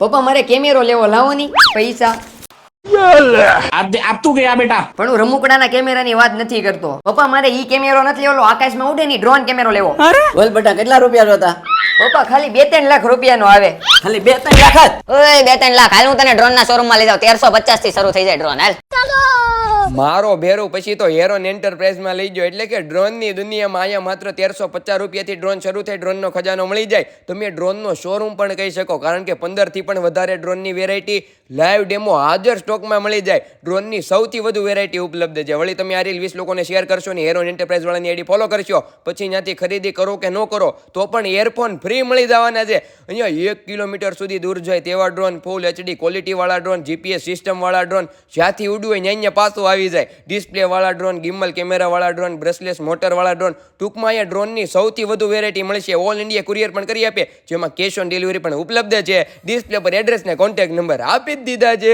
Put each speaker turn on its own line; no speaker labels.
પપ્પા મારે કેમેરો લેવો, લાવો ની પૈસા.
આપતું ગયા બેટા.
પણ હું રમકડાના કેમેરાની વાત નથી કરતો. પપ્પા મારે ઈ કેમેરો નથી લેવો, આકાશમાં ઉડે ની ડ્રોન કેમેરો લેવો.
બોલ બેટા કેટલા રૂપિયા જોતા?
પપ્પા ખાલી 2-3 લાખ રૂપિયાનો આવે.
ખાલી 2-3 લાખ જ?
ઓય 2-3 લાખ હાલ, હું તને ડ્રોન ના શોરૂમ માં લઈ જાઉં. 1350 થી શરૂ થઈ જાય ડ્રોન. હાલ
મારો ભેરું પછી તો હેરોન એન્ટરપ્રાઇઝમાં લઈ ગયો. એટલે કે ડ્રોનની દુનિયામાં અહીંયા માત્ર 1350 રૂપિયાથી ડ્રોન શરૂ થઈ ડ્રોનનો ખજાનો મળી જાય. તમે ડ્રોનનો શોરૂમ પણ કહી શકો, કારણ કે 15 થી પણ વધારે ડ્રોનની વેરાયટી લાઈવ ડેમો હાજર સ્ટોકમાં મળી જાય. ડ્રોનની સૌથી વધુ વેરાયટી ઉપલબ્ધ છે. વળી તમે આ રીલ 20 લોકોને શેર કરશો ને હેરોન એન્ટરપ્રાઇઝ વાળાની આઈડી ફોલો કરશો, પછી ત્યાંથી ખરીદી કરો કે ન કરો તો પણ એરફોન ફ્રી મળી જવાના છે. અહીંયા 1 કિલોમીટર સુધી દૂર જાય તેવા ડ્રોન, ફૂલ HD ક્વોલિટી વાળા ડ્રોન, GPS સિસ્ટમ વાળા ડ્રોન, જ્યાંથી ઉડવું હોય અહીંયા પાછું આવી જાય. ડિસ્પ્લે વાળા ડ્રોન, ગિમ્બલ કેમેરા વાળા ડ્રોન, બ્રેસલેસ મોટર વાળા ડ્રોન, ટૂંકમાં અહીંયા ડ્રોનની સૌથી વધુ વેરાયટી મળશે. ઓલ ઇન્ડિયા કુરિયર પણ કરી આપે, જેમાં કેશ ઓન ડિલિવરી પણ ઉપલબ્ધ છે. ડિસ્પ્લે પર એડ્રેસ ને કોન્ટેક્ટ નંબર આપી જ દીધા છે.